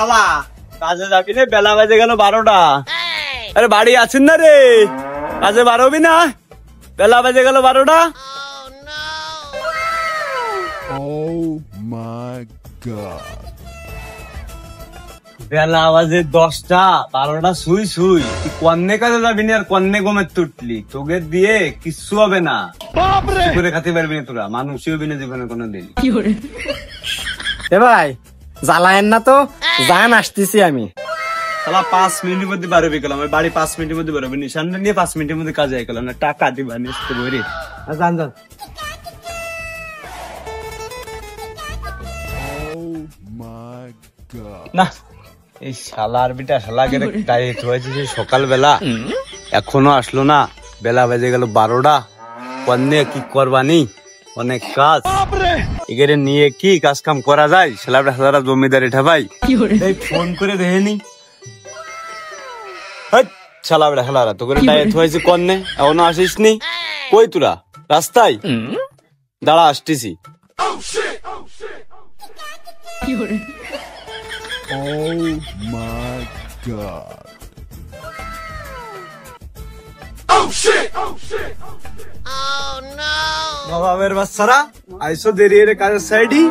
শালা কাজে যাবি রে, বেলা বাজে গেল 12টা। আরে বাড়ি আছেন না রে? কাজে বাড়বি না? বেলা বাজে গেল 12টা। বেলা বাজে 10টা, 12টা শুই শুই। তুই কন্যে কাজে যাবি না আর কন্যে গমের তুটলি, তোকে দিয়ে কিচ্ছু হবে না। করে খাতে পারবি না তোরা, মানুষই হবি না জীবনে কোনোদিন। এ ভাই জ্বালায়েন না তো, জান আসতেছি আমি। শালা 5 মিনিটের মধ্যে বাড়বি গেলাম, বাড়ি 5 মিনিটের মধ্যে বেরোবি, নিশানটা নিয়ে 5 মিনিটের মধ্যে কাজে গেলাম না, টাকা দিবা নিশ্চিত বইরে। জান জান না, এই শালার বিটা শালাকে ডাইরেক্ট হয়েছে সকালবেলা, এখনো আসলো না। বেলা বেজে গেল 12টা। কন্যে কি করবানি, অনেক কাজ। এখানে নিয়ে কি কাজ কাম করা যায়? শালাটা শালারা জমিদার এটা ভাই ফোন করে দেখেনি। শালা বেড়া শালারা তো করে ডাইরেক্ট হয়েছে কন্যে, এখনো আসিস নি? কই তোরা? রাস্তায় দাঁড়া, আসতেছি। বাবার বাচ্চারা আইসো দেরি রে কাজের সাইডি,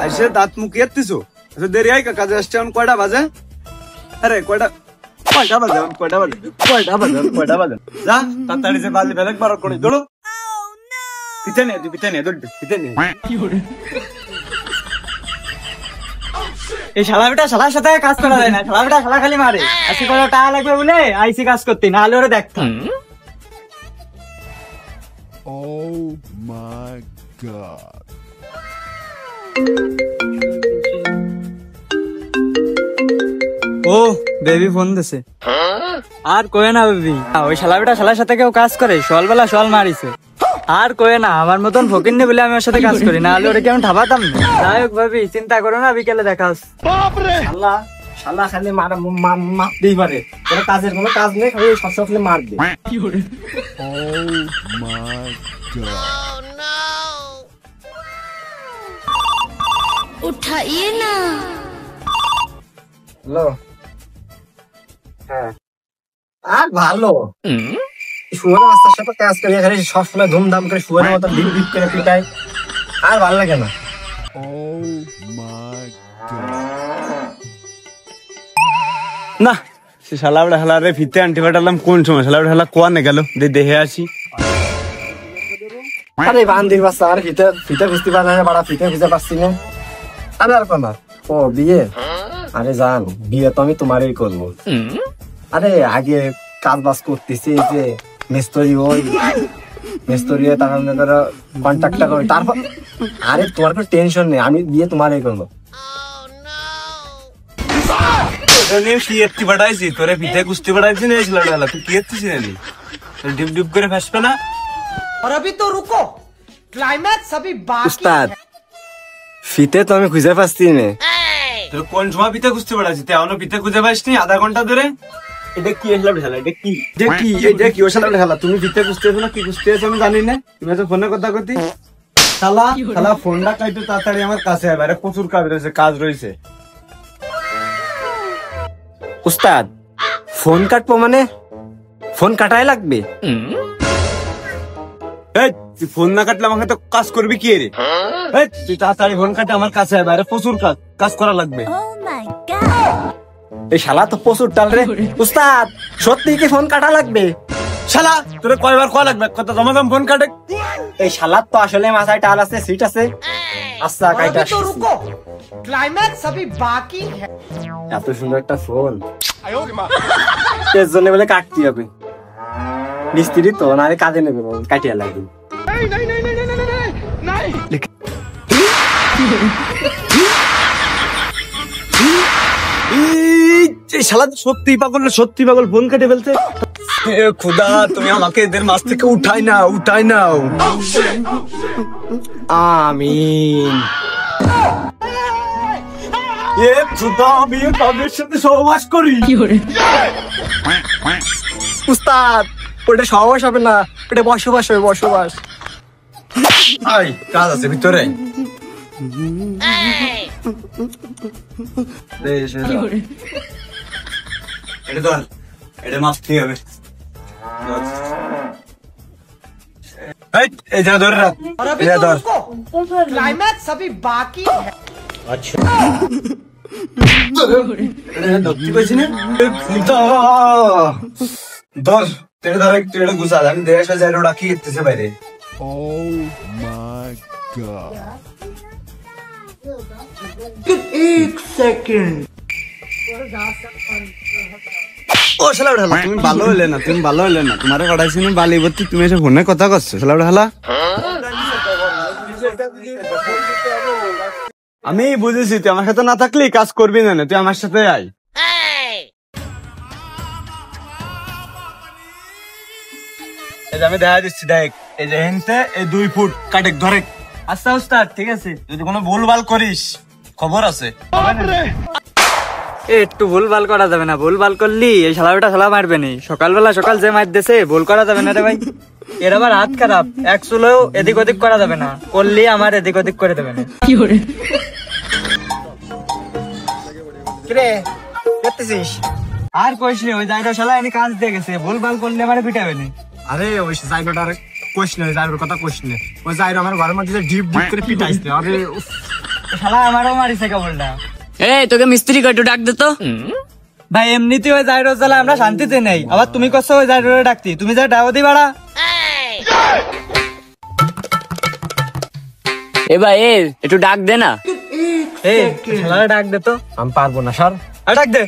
আইসে দাঁত মুখ এত্তিছো। দেরি হয় কাজে আসছে এখন কয়টা বাজে? আরে কয়টা বাজে? কয়টা বাজে? যা তাড়াতাড়ি যে বালি বেলেগ বার করে দৌড়ো। পিছে নিয়ে তুই, পিছে নিয়ে দৌড়, পিছে নিয়ে। এই শালা বেটা শালার সাথে কাজ করা যায় না, শালা বেটা শালা খালি মারে। আজকে কোনো টাকা লাগবে বলে আইসি কাজ করতে, না হলে ওরা দেখতাম। ও বেবি ফোন দিছে। আর কয়ে না বেবি, ওই শালা বেটা শালার সাথে কেউ কাজ করে, সকালবেলা শল মারিছে। আর কয়ে না, আমার মতন ফকির নেই বলে আমি ওর সাথে কাজ করি, না হলে ওরা কেমন ঠাপাতাম না। যাই হোক ভাবি, চিন্তা করো না, বিকেলে দেখা হচ্ছে। শালা শালা খালি মারতেই পারে, কোনো কাজের কোনো কাজ নেই, খালি সবসময় খালি মারবে। उठाइए ना। হ্যালো, হ্যাঁ আর ভালো শুয়ারের রাস্তার সাথে কাজ করি, এখানে সবসময় ধুমধাম করে শুয়ারের মতো ডিপ ডিপ করে পিটাই, আর ভালো লাগে না। না সে শালা বেড়া শালা রে ফিতে আনতে পাঠালাম কোন সময়? শালা বেড়া শালা কোয়ানে গেল, দেখে আসি। আরে বান্দির বাচ্চা, আর ফিতে ফিতে খুঁজতে পারে না, বাড়া ফিতে খুঁজে পাচ্ছি না। আরে আর কোন ও বিয়ে? আরে জান, বিয়ে তো আমি তোমারই করবো। আরে আগে কাজ বাজ করতেছি, যে মিস্ত্রি ওই মিস্ত্রি তারা কন্ট্রাক্টটা করে, তারপর আরে তোমার কোনো টেনশন নেই, আমি বিয়ে তোমারই করবো। তোরে পিঠে কুস্তি বাড়াইছি না, তুই কি এসছিস ডিপ ডিপ করে ফেসবে না? और अभी तो रुको, क्लाइमैक्स अभी बाकी। উস্তাদ ফিতে তো আমি খুঁজে পাচ্ছি না। তোর কোন সময় পিঠে কুস্তি বাড়াইছি? এখনো পিঠে খুঁজে পাইসনি আধা ঘন্টা ধরে? এটা কি এসলাম ঢালা? এটা কি এটা কি ওর সাথে ঢালা? তুমি পিঠে কুস্তি আছো না কি কুস্তি আছো আমি জানি না। তুমি তো ফোনে কথা করতি। শালা শালা ফোনটা কাইতো তাড়াতাড়ি আমার কাছে আয়, বাইরে প্রচুর কাজ রয়েছে। উস্তাদ ফোন কাটবো মানে ফোন কাটাই লাগবে? তুই ফোন না কাটলে আমাকে তো কাজ করবি কি রে? তুই তাড়াতাড়ি ফোন কাটে আমার কাছে আয়, বাইরে প্রচুর কাজ করা লাগবে। এই শালা তো প্রচুর টাল রে। উস্তাদ সত্যি কি ফোন কাটা লাগবে? শালা তোরে কয়বার কল লাগবে, কত জমাজম ফোন কাটে। এই শালার তো আসলে মাথায় টাল আছে, সিট আছে। আচ্ছা কাইটা तो रुको, क्लाइमैक्स अभी बाकी है। এত সুন্দর একটা ফোন, এর জন্য বলে কাটতে হবে। মিস্ত্রি তো না কাজে নেবে, কাটিয়া লাগবে। শালা সত্যি পাগল ফোন কেটে ফেলছে। খুদা তুমি আমাকে এদের মাছ থেকে উঠাই নাও। আমিন। খুদা আমি তাদের সাথে সহবাস করি। উস্তাদ ওটা সহবাস হবে না, ওটা বসবাস হবে, বসবাস। কাজ আছে ভিতরে। এটা ধর, এটা মাপতে হবে। এই যা ধরে রাখ, और अभी এটা तो ধর। रुको, क्लाइमैक्स अभी बाकी है। ধরতে পারছি না? ধর, তেরে ধর একটু এটা গুছা দে, আমি দেখে যাই ওটা কি করতেছে বাইরে। ও শালা উঠালা, তুমি ভালো হইলে না, তুমি ভালো হইলে না, তোমারে পড়াইছি না বালি ভর্তি, তুমি এসে ফোনে কথা করছো। শালা উঠালা, আমি বুঝেছি তুই আমার সাথে না থাকলে কাজ করবি না, তুই আমার সাথে আয়। এই যে আমি দেখা দিচ্ছি, দেখ এই যে হেনতে এই 2 ফুট কাটেক ধরে। আচ্ছা উস্তাদ, ঠিক আছে। যদি কোনো ভুলভাল করিস খবর আছে। একটু ভুলভাল করা যাবে না, ভুলভাল করলি এই শালাটা শালা মারবে নি। সকালবেলা সকাল যে মার দিছে, ভুল করা যাবে না রে ভাই। এর আবার হাত খারাপ, এক চুলেও এদিক ওদিক করা যাবে না, করলি আমার এদিক ওদিক করে দেবে না। কিরে করতেছিস? আর কইস নি, ওই জায়গা শালা এনে কাজ দিয়ে গেছে, ভুলভাল করলে আমার পিটাবে না। আরে ওই জাইরোটা কোশ না, জাইরোর কথা কোশ না। ওই জাইরো আমার ঘরের মধ্যে ডিপ ডিপ করে পিটাইছে। আরে শালা আমারও মারিছে কেবলটা। এই তোকে মিস্ত্রি কটু ডাক দে তো। ভাই এমনিতে ওই জায়গার জ্বালা আমরা শান্তিতে নেই, আবার তুমি কষ্ট ওই জায়গাটা ডাকতি, তুমি যা ডাও দি বাড়া। এ ভাই এ একটু ডাক দে না। এই শালা ডাক দে তো। আমি পারবো না স্যার। ডাক দে,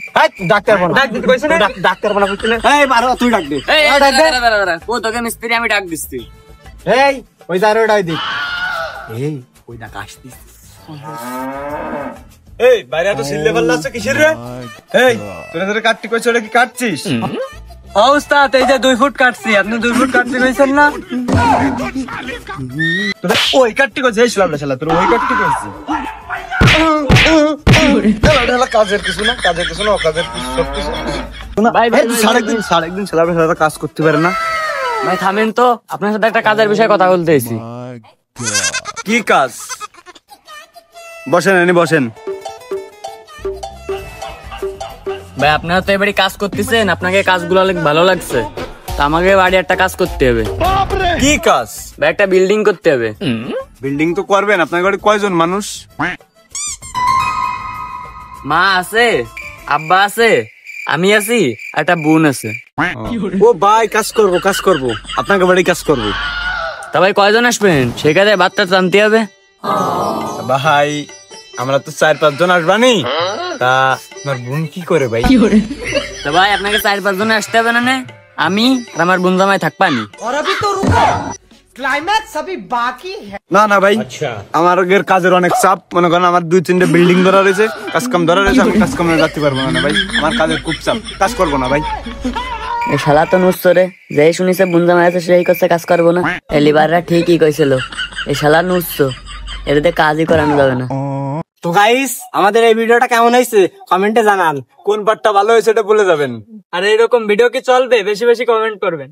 ডাক্তার বনা, ডাক দিতে কইছ না? ডাক্তার বনা বুঝতে না। এই পারো, তুই ডাক দে। এই দাঁড়া, ও তোকে মিস্ত্রি আমি ডাক দিচ্ছি। এই ওই জাইরোটাই দি। এই ওই ডাক আসতিস। এই বাইরে এত সিল লেভেল আছে কিসের রে? এই তোরা তোরা কাটতি কইছ, ওটা কি কাটছিস? ও উস্তাদ, এই যে 2 ফুট কাটছি, আপনি 2 ফুট কাটতে কইছেন না? তোরা ওই কাটতি কইছ, এই শালা শালা তোর ওই কাটতি কইছিস। কাজের কিছু না, কাজের কিছু না, অকাজের কিছু সব কিছু। ভাই ভাই সাড়ে একদিন ছেলেরা কাজ করতে পারে না। ভাই থামেন তো, আপনার সাথে একটা কাজের বিষয়ে কথা বলতে এসেছি। কি কাজ? বসেন, এনে বসেন। ভাই আপনারা তো এবারে কাজ করতেছেন, আপনাকে কাজগুলো অনেক ভালো লাগছে, তো আমাকে বাড়ি একটা কাজ করতে হবে। কি কাজ? ভাই একটা বিল্ডিং করতে হবে। বিল্ডিং তো করবেন, আপনার বাড়ি কয়জন মানুষ? মা আছে, আব্বা আছে, আমি আছি, একটা বোন আছে। ও ভাই কাজ করব, কাজ করব, আপনাকে বাড়ি কাজ করব। তা ভাই কয়জন আসবেন? সেখানে বাচ্চা টানতে হবে। ভাই আমরা তো 4-5 জন আসবানি। তা আপনার বোন কি করে ভাই? তা ভাই আপনাকে 4-5 জন আসতে হবে না? আমি আর আমার বোন জামাই থাকবানি। और अभी तो रुको, क्लाइमैक्स अभी बाकी है। না না ভাই, আমার আগের কাজের অনেক চাপ, মনে করেন আমার 2-3টে বিল্ডিং ধরা রয়েছে, কাজ কাম ধরা রয়েছে, আমি কাজ কামে যাতে পারবো না ভাই, আমার কাজের খুব চাপ, কাজ করবো না ভাই। এই শালা তো নুসছে রে, যেই শুনিছে বোন জামাই আছে সেই করছে কাজ করবো না। এই লিবাররা ঠিকই কইছিল, এই শালা নুসছো, এটাতে কাজই করানো যাবে না। তো গাইস, আমাদের এই ভিডিওটা কেমন হয়েছে কমেন্টে জানান। কোন পার্টটা ভালো হয়েছে এটা বলে যাবেন। আর এরকম ভিডিও কি চলবে? বেশি বেশি কমেন্ট করবেন।